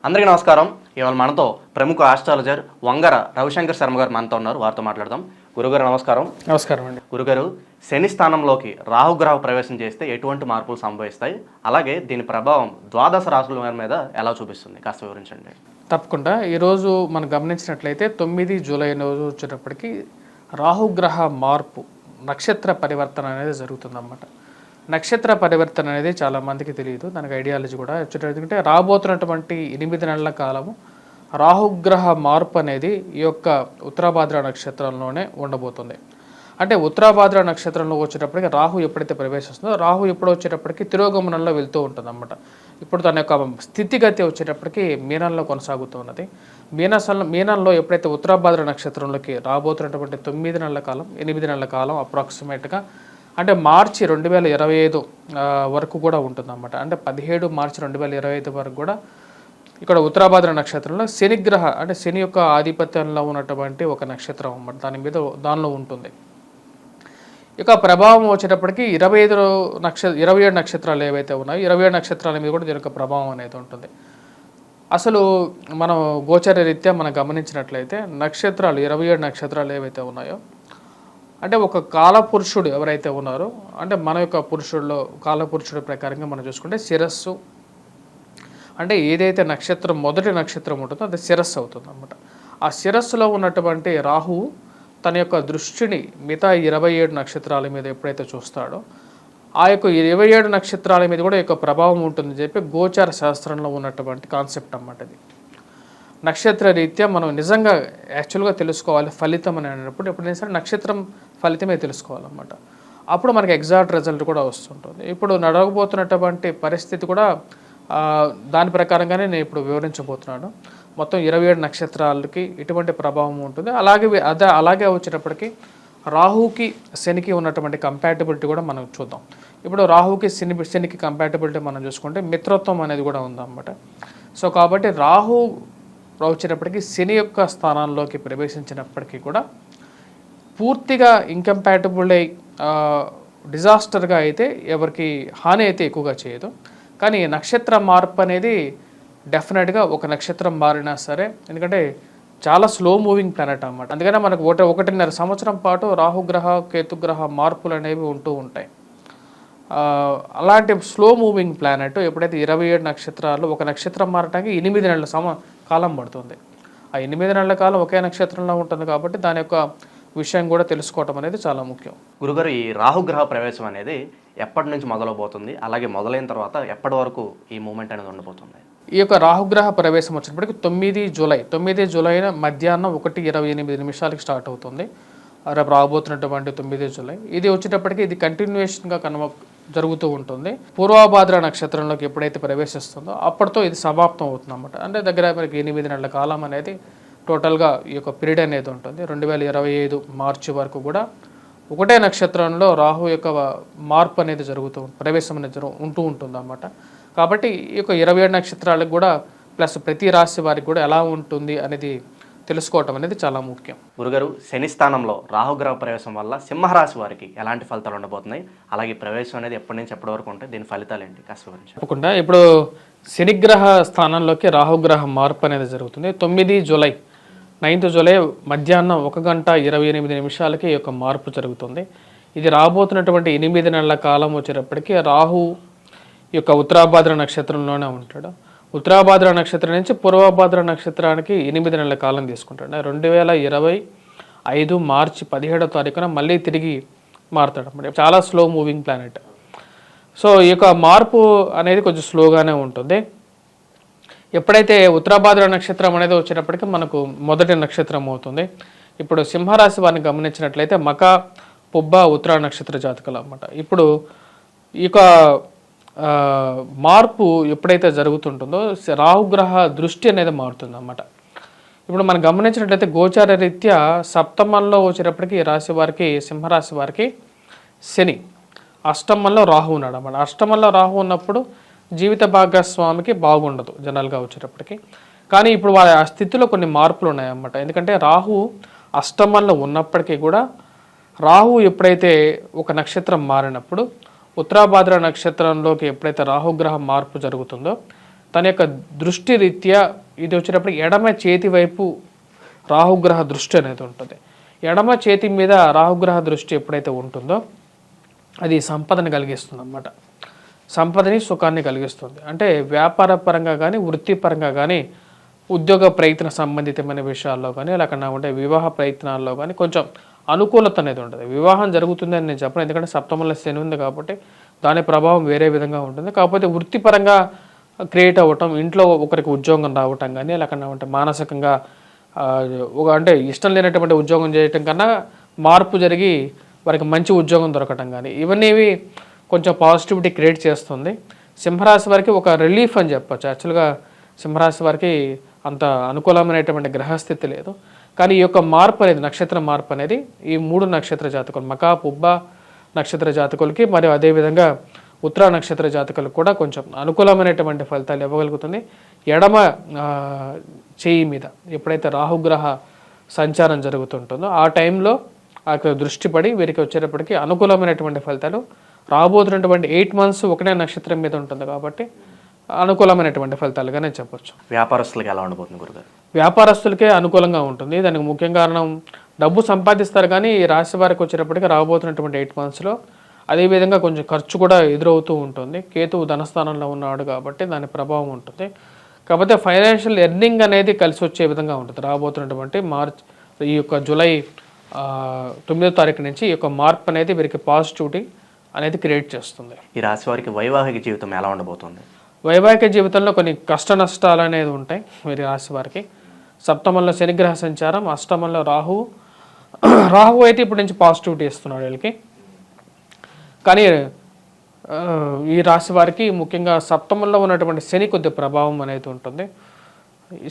అందరికీ నమస్కారం. ఇవాళ మనతో ప్రముఖ ఆస్ట్రాలజర్ వంగర రవిశంకర్ శర్మ గారు మనతో ఉన్నారు. వారితో మాట్లాడదాం. గురుగారు నమస్కారం. నమస్కారం అండి. గురుగారు, శని స్థానంలోకి రాహుగ్రహ ప్రవేశం చేస్తే ఎటువంటి మార్పులు సంభవిస్తాయి, అలాగే దీని ప్రభావం ద్వాదశ రాశుల మీద ఎలా చూపిస్తుంది, కాస్త వివరించండి. తప్పకుండా. ఈరోజు మనం గమనించినట్లయితే 9 జూలై రోజు వచ్చేటప్పటికి రాహుగ్రహ మార్పు నక్షత్ర పరివర్తన అనేది జరుగుతుందన్నమాట. నక్షత్ర పరివర్తన అనేది చాలామందికి తెలియదు, దానికి ఐడియాలజీ కూడా వచ్చేటంటే రాబోతున్నటువంటి 8 నెలల కాలము రాహుగ్రహ మార్పు అనేది ఈ యొక్క ఉత్తరాభాద్ర నక్షత్రంలోనే ఉండబోతుంది. అంటే ఉత్తరాభాద్ర నక్షత్రంలో వచ్చేటప్పటికి రాహు ఎప్పుడైతే ప్రవేశిస్తుందో, రాహు ఎప్పుడు వచ్చేటప్పటికి తిరోగమనంలో వెళ్తూ ఉంటుంది అన్నమాట. ఇప్పుడు తన యొక్క స్థితిగతి వచ్చేటప్పటికి మీనంలో కొనసాగుతున్నది. మీనంలో ఎప్పుడైతే ఉత్తరాభాద్ర నక్షత్రంలోకి రాబోతున్నటువంటి 9 నెలల కాలం 8 నెలల కాలం అప్రాక్సిమేట్గా అంటే మార్చి 2025 వరకు కూడా ఉంటుందన్నమాట. అంటే 17 మార్చి 2025 వరకు కూడా ఇక్కడ ఉత్తరాభాద్ర నక్షత్రంలో శనిగ్రహ అంటే శని యొక్క ఆధిపత్యంలో ఉన్నటువంటి ఒక నక్షత్రం అన్నమాట. దానిలో ఉంటుంది. ఇక ప్రభావం వచ్చేటప్పటికి 27 నక్షత్రాలు ఏవైతే ఉన్నాయో 27 నక్షత్రాల మీద కూడా దీని యొక్క ప్రభావం అనేది ఉంటుంది. అసలు మనం గోచర రీత్యా మనం గమనించినట్లయితే నక్షత్రాలు 27 నక్షత్రాలు ఏవైతే ఉన్నాయో, అంటే ఒక కాలపురుషుడు ఎవరైతే ఉన్నారో, అంటే మన యొక్క పురుషుల్లో కాలపురుషుడి ప్రకారంగా మనం చూసుకుంటే శిరస్సు అంటే ఏదైతే నక్షత్రం మొదటి నక్షత్రం ఉంటుందో అది శిరస్సు అవుతుంది అన్నమాట. ఆ శిరస్సులో ఉన్నటువంటి రాహువు తన యొక్క దృష్టిని మిగతా 27 నక్షత్రాల మీద ఎప్పుడైతే చూస్తాడో, ఆ యొక్క 27 నక్షత్రాల మీద కూడా యొక్క ప్రభావం ఉంటుందని చెప్పి గోచార శాస్త్రంలో ఉన్నటువంటి కాన్సెప్ట్ అన్నమాట. ఇది నక్షత్ర రీత్యా మనం నిజంగా యాక్చువల్గా తెలుసుకోవాలి ఫలితం అని అన్నప్పుడు ఎప్పుడైనా సరే నక్షత్రం ఫలితమే తెలుసుకోవాలన్నమాట. అప్పుడు మనకి ఎగ్జాక్ట్ రిజల్ట్ కూడా వస్తుంటుంది. ఇప్పుడు నడవబోతున్నటువంటి పరిస్థితి కూడా దాని ప్రకారంగానే నేను ఇప్పుడు వివరించబోతున్నాను. మొత్తం 27 నక్షత్రాలకి ఎటువంటి ప్రభావం ఉంటుంది, అలాగే వచ్చేటప్పటికి రాహుకి శనికి ఉన్నటువంటి కంపాటబిలిటీ కూడా మనం చూద్దాం. ఇప్పుడు రాహుకి శనికి కంపాటబిలిటీ మనం చూసుకుంటే మిత్రత్వం అనేది కూడా ఉందన్నమాట. సో కాబట్టి రాహు వచ్చేటప్పటికి శని యొక్క స్థానాల్లోకి ప్రవేశించినప్పటికీ కూడా పూర్తిగా ఇంకంపాటబుల్ అయి డిజాస్టర్గా అయితే ఎవరికి హాని అయితే ఎక్కువగా చేయదు. కానీ నక్షత్ర మార్పు అనేది డెఫినెట్గా ఒక నక్షత్రం మారినా సరే, ఎందుకంటే చాలా స్లో మూవింగ్ ప్లానెట్ అన్నమాట. అందుకనే మనకు 1.5 సంవత్సరం పాటు రాహుగ్రహ కేతుగ్రహ మార్పులు అనేవి ఉంటూ ఉంటాయి. అలాంటి స్లో మూవింగ్ ప్లానెట్ ఎప్పుడైతే 27 నక్షత్రాలు ఒక నక్షత్రం మారటానికి 8 నెలల కాలం పడుతుంది. ఆ 8 నెలల కాలం ఒకే నక్షత్రంలో ఉంటుంది కాబట్టి దాని యొక్క విషయం కూడా తెలుసుకోవటం అనేది చాలా ముఖ్యం. గురుగారు, ఈ రాహుగ్రహ ప్రవేశం అనేది ఎప్పటి నుంచి మొదలవబోతుంది, అలాగే మొదలైన తర్వాత ఎప్పటి వరకు ఈ మూమెంట్ అనేది ఉండబోతుంది? ఈ యొక్క రాహుగ్రహ ప్రవేశం వచ్చినప్పటికి 9 జూలై మధ్యాహ్నం 1:28 స్టార్ట్ అవుతుంది. రేపు రాబోతున్నటువంటి 9 జూలై ఇది వచ్చేటప్పటికి ఇది కంటిన్యూషన్గా జరుగుతూ ఉంటుంది. పూర్వభాద్ర నక్షత్రంలోకి ఎప్పుడైతే ప్రవేశిస్తుందో అప్పటితో ఇది సమాప్తం అవుతుంది అన్నమాట. అంటే దగ్గర మనకి 8 నెలల కాలం అనేది టోటల్గా ఈ యొక్క పీరియడ్ అనేది ఉంటుంది. 2025 మార్చి వరకు కూడా ఒకటే నక్షత్రంలో రాహు యొక్క మార్పు అనేది ప్రవేశం అనేది ఉంటూ ఉంటుంది అన్నమాట. కాబట్టి ఈ యొక్క 27 నక్షత్రాలకు కూడా ప్లస్ ప్రతి రాశి వారికి కూడా ఎలా ఉంటుంది అనేది తెలుసుకోవటం అనేది చాలా ముఖ్యం. గురుగారు, శని స్థానంలో రాహుగ్రహ ప్రవేశం వల్ల సింహరాశి వారికి ఎలాంటి ఫలితాలు ఉండబోతున్నాయి, అలాగే ప్రవేశం అనేది ఎప్పటి నుంచి ఎప్పటి వరకు ఉంటాయి, దీని ఫలితాలు ఏంటి, కాస్త వివరించండి. తప్పకుండా. ఇప్పుడు శనిగ్రహ స్థానంలోకి రాహుగ్రహ మార్పు అనేది జరుగుతుంది. 9 జూలై 9th జూలై మధ్యాహ్నం 1:28 ఈ యొక్క మార్పు జరుగుతుంది. ఇది రాబోతున్నటువంటి 8 నెలల కాలం వచ్చేటప్పటికి రాహు ఈ యొక్క ఉత్తరాభాద్ర నక్షత్రంలోనే ఉంటాడు. ఉత్తరాభాద్ర నక్షత్రం నుంచి పూర్వభాద్ర నక్షత్రానికి 8 నెలల కాలం తీసుకుంటాడు. 2025 మార్చి 17వ తారీఖున మళ్ళీ తిరిగి మారుతాడు అన్నమాట. చాలా స్లో మూవింగ్ ప్లానెట్. సో ఈ యొక్క మార్పు అనేది కొంచెం స్లోగానే ఉంటుంది. ఎప్పుడైతే ఉత్తరాభాద్ర నక్షత్రం అనేది వచ్చేటప్పటికి మనకు మొదటి నక్షత్రం అవుతుంది. ఇప్పుడు సింహరాశి వారిని గమనించినట్లయితే మక పుబ్బ ఉత్తర నక్షత్ర జాతకాలు అన్నమాట. ఇప్పుడు ఈ యొక్క మార్పు ఎప్పుడైతే జరుగుతుంటుందో రాహుగ్రహ దృష్టి అనేది మారుతుంది అన్నమాట. ఇప్పుడు మనం గమనించినట్లయితే గోచార రీత్యా సప్తమంలో వచ్చేటప్పటికి రాశి వారికి సింహరాశి వారికి శని, అష్టమంలో రాహు ఉన్నాడు అన్నమాట. అష్టమంలో రాహు ఉన్నప్పుడు జీవిత భాగస్వామికి బాగుండదు జనరల్గా వచ్చేటప్పటికి. కానీ ఇప్పుడు వాళ్ళ ఆ స్థితిలో కొన్ని మార్పులు ఉన్నాయన్నమాట. ఎందుకంటే రాహు అష్టమంలో ఉన్నప్పటికీ కూడా రాహు ఎప్పుడైతే ఒక నక్షత్రం మారినప్పుడు ఉత్తరాభాద్ర నక్షత్రంలోకి ఎప్పుడైతే రాహుగ్రహ మార్పు జరుగుతుందో తన యొక్క దృష్టి రీత్యా ఇది వచ్చేటప్పటికి ఎడమ చేతి వైపు రాహుగ్రహ దృష్టి అనేది ఉంటుంది. ఎడమ చేతి మీద రాహుగ్రహ దృష్టి ఎప్పుడైతే ఉంటుందో అది సంపదను కలిగిస్తుంది అన్నమాట. సంపదని సుఖాన్ని కలిగిస్తుంది. అంటే వ్యాపార పరంగా కానీ వృత్తిపరంగా కానీ ఉద్యోగ ప్రయత్న సంబంధితమైన విషయాల్లో కానీ లేకుండా ఉంటే వివాహ ప్రయత్నాల్లో కానీ కొంచెం అనుకూలత అనేది ఉంటుంది. వివాహం జరుగుతుందని నేను చెప్పను, ఎందుకంటే సప్తమంలో శని ఉంది కాబట్టి దాని ప్రభావం వేరే విధంగా ఉంటుంది. కాకపోతే వృత్తిపరంగా క్రియేట్ అవ్వటం, ఇంట్లో ఒకరికి ఉద్యోగం రావటం కానీ లేకుండా ఉంటే మానసికంగా అంటే ఇష్టం లేనటువంటి ఉద్యోగం చేయటం కన్నా మార్పు జరిగి వారికి మంచి ఉద్యోగం దొరకటం కానీ ఇవన్నీ కొంచెం పాజిటివిటీ క్రియేట్ చేస్తుంది. సింహరాశి వారికి ఒక రిలీఫ్ అని చెప్పచ్చు. యాక్చువల్గా సింహరాశి వారికి అంత అనుకూలమైనటువంటి గ్రహస్థితి లేదు. కానీ ఈ యొక్క మార్పు అనేది, నక్షత్ర మార్పు అనేది ఈ 3 నక్షత్ర జాతకులు మకా పుబ్బ నక్షత్ర జాతకులకి మరియు అదేవిధంగా ఉత్తర నక్షత్ర జాతకులకు కూడా కొంచెం అనుకూలమైనటువంటి ఫలితాలు ఇవ్వగలుగుతుంది. ఎడమ చేయి మీద ఎప్పుడైతే రాహుగ్రహ సంచారం జరుగుతుంటుందో ఆ టైంలో అక్కడ దృష్టి పడి వీరికి వచ్చేటప్పటికి అనుకూలమైనటువంటి ఫలితాలు రాబోతున్నటువంటి 8 months ఒకటే నక్షత్రం మీద ఉంటుంది కాబట్టి అనుకూలమైనటువంటి ఫలితాలుగానే చెప్పొచ్చు. వ్యాపారస్తులకి ఎలా ఉండబోతుంది గురుగారు? వ్యాపారస్తులకే అనుకూలంగా ఉంటుంది. దానికి ముఖ్య కారణం డబ్బు సంపాదిస్తారు, కానీ ఈ రాశి వారికి వచ్చేటప్పటికి రాబోతున్నటువంటి 8 monthsలో అదేవిధంగా కొంచెం ఖర్చు కూడా ఎదురవుతూ ఉంటుంది. కేతువు ధనస్థానంలో ఉన్నాడు కాబట్టి దాని ప్రభావం ఉంటుంది. కాకపోతే ఫైనాన్షియల్ ఎర్నింగ్ అనేది కలిసి వచ్చే విధంగా ఉంటుంది. రాబోతున్నటువంటి ఈ యొక్క జూలై 9వ తారీఖు నుంచి ఈ యొక్క మార్పు అనేది వీరికి పాజిటివిటీ అనేది క్రియేట్ చేస్తుంది. ఈ రాశి వారికి వైవాహిక జీవితం ఎలా ఉండబోతుంది? వైవాహిక జీవితంలో కొన్ని కష్ట నష్టాలు అనేది ఉంటాయి వీరి రాశి వారికి. సప్తమంలో శనిగ్రహ సంచారం, అష్టమంలో రాహు అయితే ఇప్పటి నుంచి పాజిటివిటీ ఇస్తున్నాడు వీళ్ళకి. కానీ ఈ రాశి వారికి ముఖ్యంగా సప్తమంలో ఉన్నటువంటి శని కొద్ది ప్రభావం అనేది ఉంటుంది.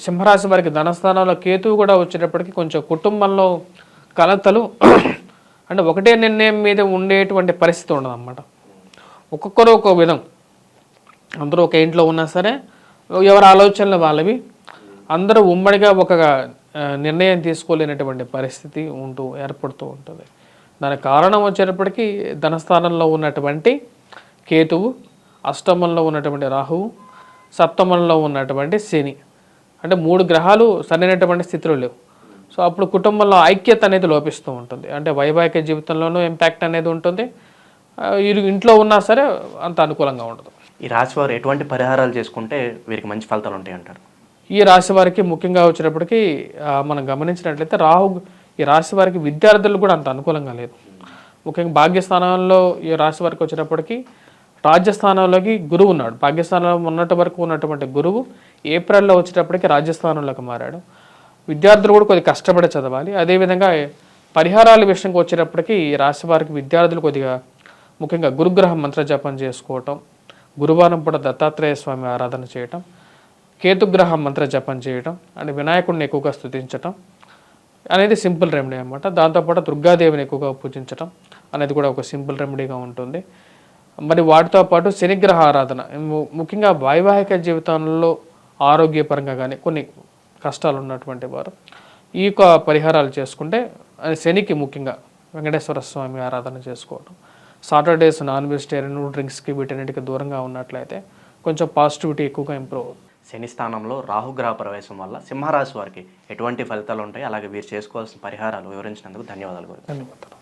సింహరాశి వారికి ధనస్థానంలో కేతువు కూడా వచ్చేటప్పటికి కొంచెం కుటుంబంలో కలతలు అంటే ఒకటే నిర్ణయం మీద ఉండేటువంటి పరిస్థితి ఉండదు అన్నమాట. ఒక్కొక్కరు ఒక్కో విధం, అందరూ ఒక ఇంట్లో ఉన్నా సరే ఎవరి ఆలోచనలు వాళ్ళవి, అందరూ ఉమ్మడిగా ఒక నిర్ణయం తీసుకోలేనటువంటి పరిస్థితి ఏర్పడుతూ ఉంటుంది. దానికి కారణం వచ్చేటప్పటికి ధనస్థానంలో ఉన్నటువంటి కేతువు, అష్టమంలో ఉన్నటువంటి రాహువు, సప్తమంలో ఉన్నటువంటి శని, అంటే 3 గ్రహాలు సరైనటువంటి స్థితిలో లేవు. సో అప్పుడు కుటుంబంలో ఐక్యత అనేది లోపిస్తూ ఉంటుంది. అంటే వైవాహిక జీవితంలోనూ ఇంపాక్ట్ అనేది ఉంటుంది. ఇంట్లో ఉన్నా సరే అంత అనుకూలంగా ఉండదు. ఈ రాశి వారు ఎటువంటి పరిహారాలు చేసుకుంటే వీరికి మంచి ఫలితాలు ఉంటాయి అంటారు? ఈ రాశి వారికి ముఖ్యంగా వచ్చేటప్పటికి మనం గమనించినట్లయితే ఈ రాశి వారికి విద్యార్థులు కూడా అంత అనుకూలంగా లేదు. ముఖ్యంగా భాగ్యస్థానంలో ఈ రాశి వారికి వచ్చేటప్పటికి రాజ్యస్థానంలోకి గురువు ఉన్నాడు. భాగ్యస్థానంలో ఉన్నటి వరకు ఉన్నటువంటి గురువు ఏప్రిల్లో వచ్చేటప్పటికి రాజ్యస్థానంలోకి మారాడు. విద్యార్థులు కూడా కొద్దిగా కష్టపడి చదవాలి. అదేవిధంగా పరిహారాల విషయంకి వచ్చేటప్పటికి ఈ రాశి వారికి విద్యార్థులు కొద్దిగా ముఖ్యంగా గురుగ్రహ మంత్ర జపం చేసుకోవటం, గురువారం పూట దత్తాత్రేయ స్వామి ఆరాధన చేయటం, కేతుగ్రహ మంత్ర జపం చేయటం అంటే వినాయకుడిని ఎక్కువగా స్తుతించటం అనేది సింపుల్ రెమెడీ అన్నమాట. దాంతోపాటు దుర్గాదేవిని ఎక్కువగా పూజించటం అనేది కూడా ఒక సింపుల్ రెమెడీగా ఉంటుంది. మరి వాటితో పాటు శనిగ్రహ ఆరాధన, ముఖ్యంగా వైవాహిక జీవితంలో ఆరోగ్యపరంగా కానీ కొన్ని కష్టాలు ఉన్నటువంటి వారు ఈ యొక్క పరిహారాలు చేసుకుంటే శనికి ముఖ్యంగా వెంకటేశ్వర స్వామి ఆరాధన చేసుకోవడం, సాటర్డేస్ నాన్ వెజిటేరియన్ డ్రింక్స్కి వీటన్నిటికి దూరంగా ఉన్నట్లయితే కొంచెం పాజిటివిటీ ఎక్కువగా ఇంప్రూవ్ అవుతుంది. శని స్థానంలో రాహుగ్రహ ప్రవేశం వల్ల సింహరాశి వారికి ఎటువంటి ఫలితాలు ఉంటాయి, అలాగే వీరు చేసుకోవాల్సిన పరిహారాలు వివరించినందుకు ధన్యవాదాలు. ధన్యవాదాలు.